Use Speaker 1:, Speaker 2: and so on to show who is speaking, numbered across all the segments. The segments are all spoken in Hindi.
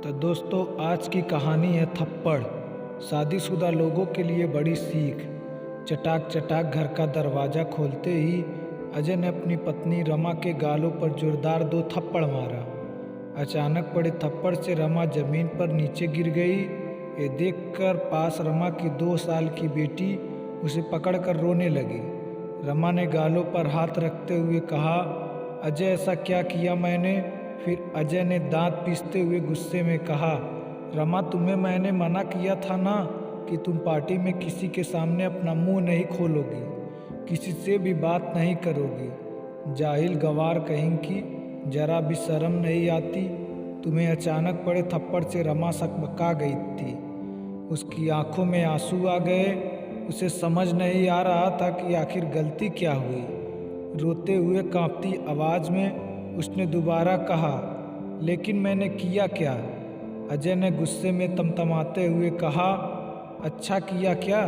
Speaker 1: तो दोस्तों, आज की कहानी है थप्पड़। शादीशुदा लोगों के लिए बड़ी सीख। चटाक चटाक घर का दरवाज़ा खोलते ही अजय ने अपनी पत्नी रमा के गालों पर जोरदार 2 थप्पड़ मारा। अचानक पड़े थप्पड़ से रमा जमीन पर नीचे गिर गई। ये देखकर पास रमा की 2 साल की बेटी उसे पकड़कर रोने लगी। रमा ने गालों पर हाथ रखते हुए कहा, अजय, ऐसा क्या किया मैंने? फिर अजय ने दांत पीसते हुए गुस्से में कहा, रमा, तुम्हें मैंने मना किया था ना कि तुम पार्टी में किसी के सामने अपना मुंह नहीं खोलोगी, किसी से भी बात नहीं करोगी। जाहिल गवार कहीं की, जरा भी शर्म नहीं आती? तुम्हें अचानक पड़े थप्पड़ से रमा सकबका गई थी। उसकी आंखों में आंसू आ गए। उसे समझ नहीं आ रहा था कि आखिर गलती क्या हुई। रोते हुए कांपती आवाज़ में उसने दोबारा कहा, लेकिन मैंने किया क्या? अजय ने गुस्से में तमतमाते हुए कहा, अच्छा किया क्या?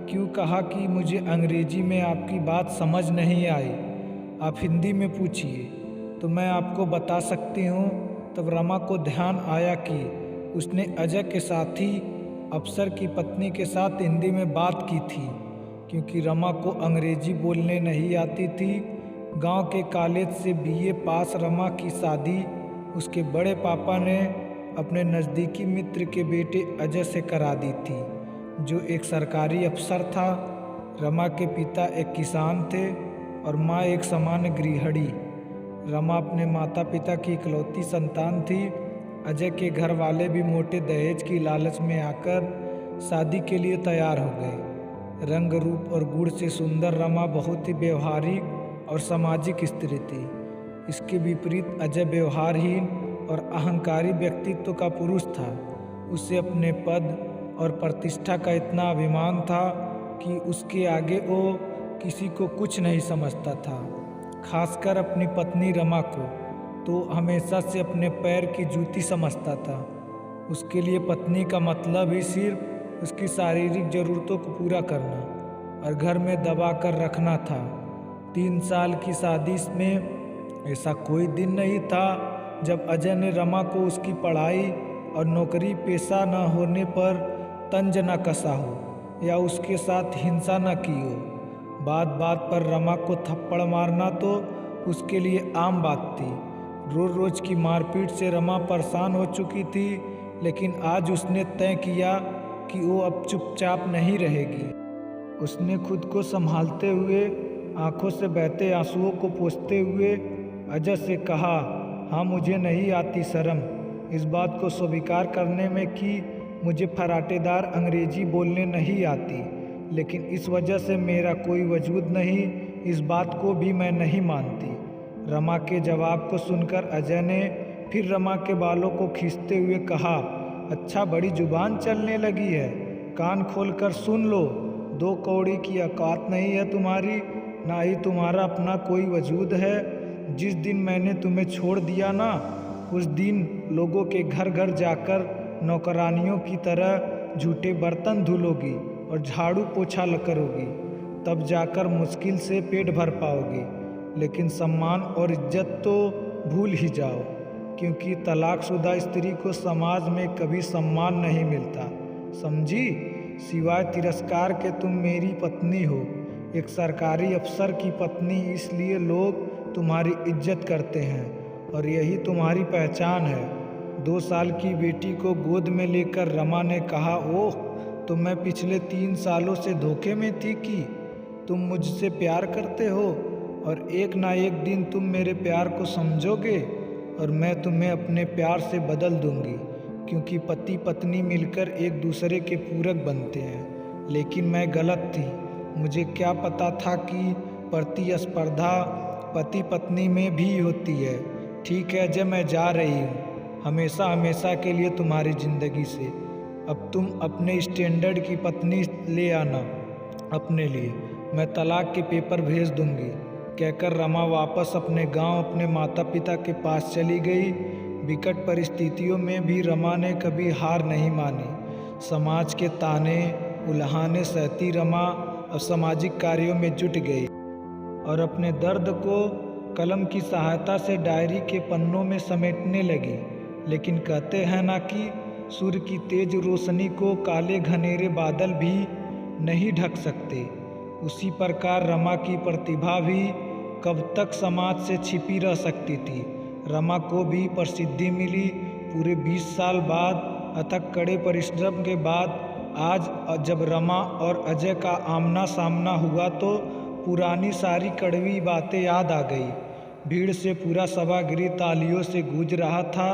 Speaker 1: क्यों कहा कि मुझे अंग्रेजी में आपकी बात समझ नहीं आई, आप हिंदी में पूछिए तो मैं आपको बता सकती हूँ। तब रमा को ध्यान आया कि उसने अजय के साथी अफसर की पत्नी के साथ हिंदी में बात की थी। क्योंकि रमा को अंग्रेजी बोलने नहीं आती थी, गांव के कॉलेज से बीए पास रमा की शादी उसके बड़े पापा ने अपने नज़दीकी मित्र के बेटे अजय से करा दी थी, जो एक सरकारी अफसर था। रमा के पिता एक किसान थे और माँ एक सामान्य गृहिणी। रमा अपने माता पिता की इकलौती संतान थी। अजय के घर वाले भी मोटे दहेज की लालच में आकर शादी के लिए तैयार हो गए। रंग रूप और गुण से सुंदर रमा बहुत ही व्यवहारिक और सामाजिक स्त्री थी। इसके विपरीत अजय व्यवहारहीन और अहंकारी व्यक्तित्व का पुरुष था। उसे अपने पद और प्रतिष्ठा का इतना अभिमान था कि उसके आगे वो किसी को कुछ नहीं समझता था, खासकर अपनी पत्नी रमा को तो हमेशा से अपने पैर की जूती समझता था। उसके लिए पत्नी का मतलब ही सिर्फ उसकी शारीरिक ज़रूरतों को पूरा करना और घर में दबा कर रखना था। 3 साल की शादी में ऐसा कोई दिन नहीं था जब अजय ने रमा को उसकी पढ़ाई और नौकरी पेशा न होने पर तंज न कसा हो या उसके साथ हिंसा न की हो। बात बात पर रमा को थप्पड़ मारना तो उसके लिए आम बात थी। रोज रोज की मारपीट से रमा परेशान हो चुकी थी, लेकिन आज उसने तय किया कि वो अब चुपचाप नहीं रहेगी। उसने खुद को संभालते हुए आंखों से बहते आंसुओं को पोंछते हुए अजय से कहा, हाँ, मुझे नहीं आती शर्म इस बात को स्वीकार करने में कि मुझे फराटेदार अंग्रेजी बोलने नहीं आती, लेकिन इस वजह से मेरा कोई वजूद नहीं, इस बात को भी मैं नहीं मानती। रमा के जवाब को सुनकर अजय ने फिर रमा के बालों को खींचते हुए कहा, अच्छा, बड़ी जुबान चलने लगी है, कान खोलकर सुन लो। 2 कौड़ी की औकात नहीं है तुम्हारी, ना ही तुम्हारा अपना कोई वजूद है। जिस दिन मैंने तुम्हें छोड़ दिया ना, उस दिन लोगों के घर घर जाकर नौकरानियों की तरह झूठे बर्तन धुलोगी और झाड़ू पोछा करोगी, तब जाकर मुश्किल से पेट भर पाओगी। लेकिन सम्मान और इज्जत तो भूल ही जाओ, क्योंकि तलाकशुदा स्त्री को समाज में कभी सम्मान नहीं मिलता, समझी? सिवाय तिरस्कार के तुम मेरी पत्नी हो, एक सरकारी अफसर की पत्नी, इसलिए लोग तुम्हारी इज्जत करते हैं और यही तुम्हारी पहचान है। 2 साल की बेटी को गोद में लेकर रमा ने कहा, ओह, तो मैं पिछले 3 सालों से धोखे में थी कि तुम मुझसे प्यार करते हो और एक ना एक दिन तुम मेरे प्यार को समझोगे और मैं तुम्हें अपने प्यार से बदल दूंगी, क्योंकि पति पत्नी मिलकर एक दूसरे के पूरक बनते हैं। लेकिन मैं गलत थी। मुझे क्या पता था कि प्रतिस्पर्धा पति पत्नी में भी होती है। ठीक है अजय, मैं जा रही हूँ, हमेशा हमेशा के लिए तुम्हारी ज़िंदगी से। अब तुम अपने स्टैंडर्ड की पत्नी ले आना अपने लिए, मैं तलाक के पेपर भेज दूंगी। कहकर रमा वापस अपने गांव अपने माता पिता के पास चली गई। विकट परिस्थितियों में भी रमा ने कभी हार नहीं मानी। समाज के ताने उल्हाने सहती रमा अब सामाजिक कार्यों में जुट गई और अपने दर्द को कलम की सहायता से डायरी के पन्नों में समेटने लगी। लेकिन कहते हैं ना कि सूर्य की तेज रोशनी को काले घनेरे बादल भी नहीं ढक सकते। उसी प्रकार रमा की प्रतिभा भी कब तक समाज से छिपी रह सकती थी। रमा को भी प्रसिद्धि मिली। पूरे 20 साल बाद अथक कड़े परिश्रम के बाद आज जब रमा और अजय का आमना सामना हुआ तो पुरानी सारी कड़वी बातें याद आ गई। भीड़ से पूरा सभागृह तालियों से गूंज रहा था।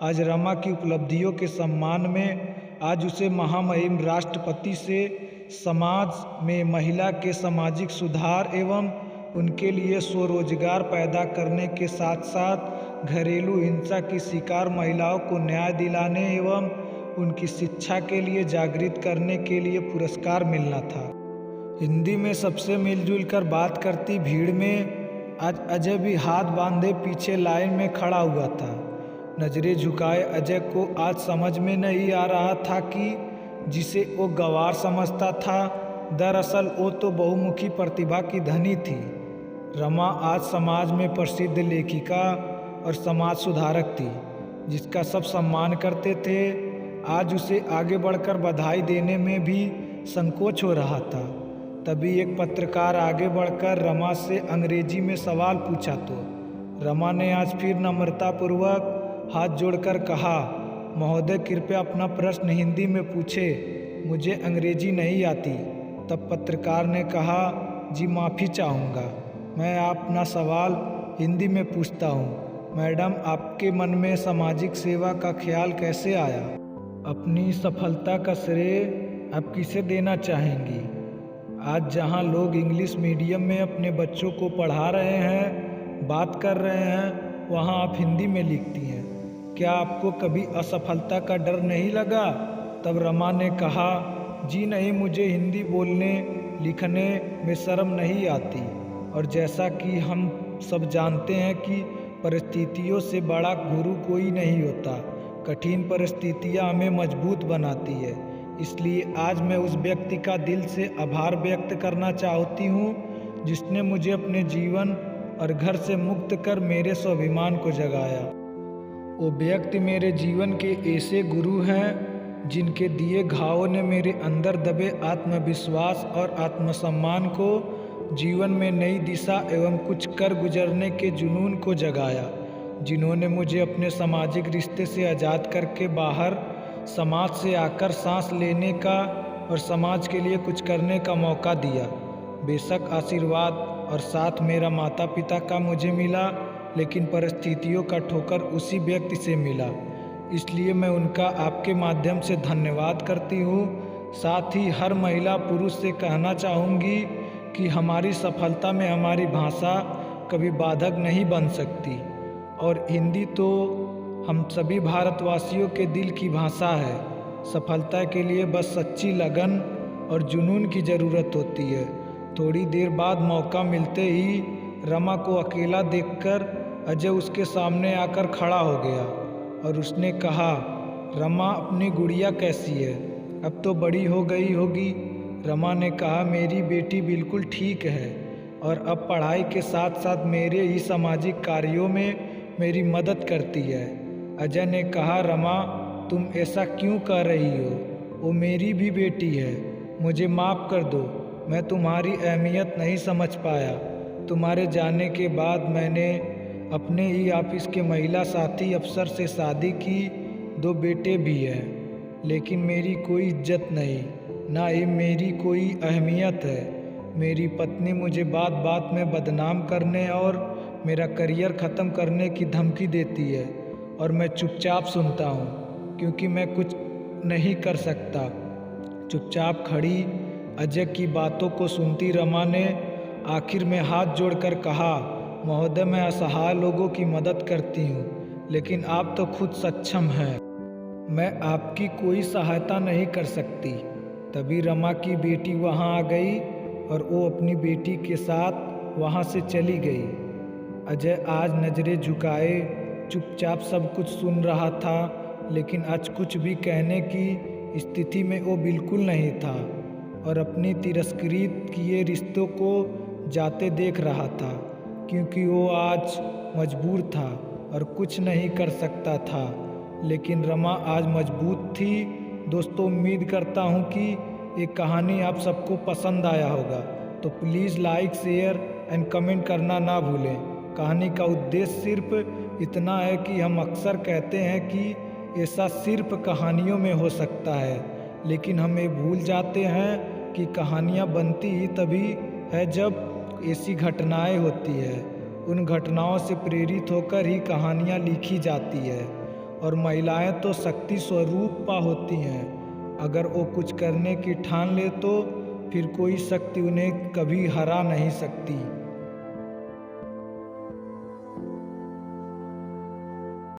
Speaker 1: आज रमा की उपलब्धियों के सम्मान में आज उसे महामहिम राष्ट्रपति से समाज में महिला के सामाजिक सुधार एवं उनके लिए स्वरोजगार पैदा करने के साथ साथ घरेलू हिंसा की शिकार महिलाओं को न्याय दिलाने एवं उनकी शिक्षा के लिए जागृत करने के लिए पुरस्कार मिलना था। हिंदी में सबसे मिलजुल कर बात करती भीड़ में आज अजय भी हाथ बांधे पीछे लाइन में खड़ा हुआ था। नजरें झुकाए अजय को आज समझ में नहीं आ रहा था कि जिसे वो गंवार समझता था दरअसल वो तो बहुमुखी प्रतिभा की धनी थी। रमा आज समाज में प्रसिद्ध लेखिका और समाज सुधारक थी जिसका सब सम्मान करते थे। आज उसे आगे बढ़कर बधाई देने में भी संकोच हो रहा था। तभी एक पत्रकार आगे बढ़कर रमा से अंग्रेजी में सवाल पूछा तो रमा ने आज फिर नम्रतापूर्वक हाथ जोड़कर कहा, महोदय कृपया अपना प्रश्न हिंदी में पूछे, मुझे अंग्रेजी नहीं आती। तब पत्रकार ने कहा, जी माफ़ी चाहूँगा, मैं अपना सवाल हिंदी में पूछता हूँ। मैडम आपके मन में सामाजिक सेवा का ख्याल कैसे आया? अपनी सफलता का श्रेय आप किसे देना चाहेंगी? आज जहाँ लोग इंग्लिश मीडियम में अपने बच्चों को पढ़ा रहे हैं, बात कर रहे हैं, वहाँ आप हिंदी में लिखती हैं। क्या आपको कभी असफलता का डर नहीं लगा? तब रमा ने कहा, जी नहीं, मुझे हिंदी बोलने लिखने में शर्म नहीं आती। और जैसा कि हम सब जानते हैं कि परिस्थितियों से बड़ा गुरु कोई नहीं होता। कठिन परिस्थितियाँ हमें मजबूत बनाती है। इसलिए आज मैं उस व्यक्ति का दिल से आभार व्यक्त करना चाहती हूँ जिसने मुझे अपने जीवन और घर से मुक्त कर मेरे स्वाभिमान को जगाया। वो व्यक्ति मेरे जीवन के ऐसे गुरु हैं जिनके दिए घावों ने मेरे अंदर दबे आत्मविश्वास और आत्मसम्मान को जीवन में नई दिशा एवं कुछ कर गुजरने के जुनून को जगाया। जिन्होंने मुझे अपने सामाजिक रिश्ते से आज़ाद करके बाहर समाज से आकर सांस लेने का और समाज के लिए कुछ करने का मौका दिया। बेशक आशीर्वाद और साथ मेरा माता पिता का मुझे मिला, लेकिन परिस्थितियों का ठोकर उसी व्यक्ति से मिला। इसलिए मैं उनका आपके माध्यम से धन्यवाद करती हूँ। साथ ही हर महिला पुरुष से कहना चाहूँगी कि हमारी सफलता में हमारी भाषा कभी बाधक नहीं बन सकती। और हिंदी तो हम सभी भारतवासियों के दिल की भाषा है। सफलता के लिए बस सच्ची लगन और जुनून की ज़रूरत होती है। थोड़ी देर बाद मौका मिलते ही रमा को अकेला देखकर अजय उसके सामने आकर खड़ा हो गया और उसने कहा, रमा अपनी गुड़िया कैसी है? अब तो बड़ी हो गई होगी। रमा ने कहा, मेरी बेटी बिल्कुल ठीक है और अब पढ़ाई के साथ साथ मेरे ही सामाजिक कार्यों में मेरी मदद करती है। अजय ने कहा, रमा तुम ऐसा क्यों कर रही हो? वो मेरी भी बेटी है, मुझे माफ़ कर दो। मैं तुम्हारी अहमियत नहीं समझ पाया। तुम्हारे जाने के बाद मैंने अपने ही ऑफिस के महिला साथी अफसर से शादी की, 2 बेटे भी हैं, लेकिन मेरी कोई इज्जत नहीं, ना ही मेरी कोई अहमियत है। मेरी पत्नी मुझे बात बात में बदनाम करने और मेरा करियर ख़त्म करने की धमकी देती है और मैं चुपचाप सुनता हूँ क्योंकि मैं कुछ नहीं कर सकता। चुपचाप खड़ी अजय की बातों को सुनती रमा ने आखिर में हाथ जोड़कर कहा, महोदय मैं असहाय लोगों की मदद करती हूँ, लेकिन आप तो खुद सक्षम हैं। मैं आपकी कोई सहायता नहीं कर सकती। तभी रमा की बेटी वहाँ आ गई और वो अपनी बेटी के साथ वहाँ से चली गई। अजय आज नज़रें झुकाए चुपचाप सब कुछ सुन रहा था, लेकिन आज कुछ भी कहने की स्थिति में वो बिल्कुल नहीं था और अपनी तिरस्कृत किए रिश्तों को जाते देख रहा था, क्योंकि वो आज मजबूर था और कुछ नहीं कर सकता था। लेकिन रमा आज मजबूत थी। दोस्तों, उम्मीद करता हूँ कि ये कहानी आप सबको पसंद आया होगा, तो please like, share and comment करना ना भूलें। कहानी का उद्देश्य सिर्फ इतना है कि हम अक्सर कहते हैं कि ऐसा सिर्फ कहानियों में हो सकता है, लेकिन हम ये भूल जाते हैं कि कहानियाँ बनती ही तभी है जब ऐसी घटनाएं होती है। उन घटनाओं से प्रेरित होकर ही कहानियाँ लिखी जाती है। और महिलाएं तो शक्ति स्वरूपा होती हैं। अगर वो कुछ करने की ठान ले तो फिर कोई शक्ति उन्हें कभी हरा नहीं सकती।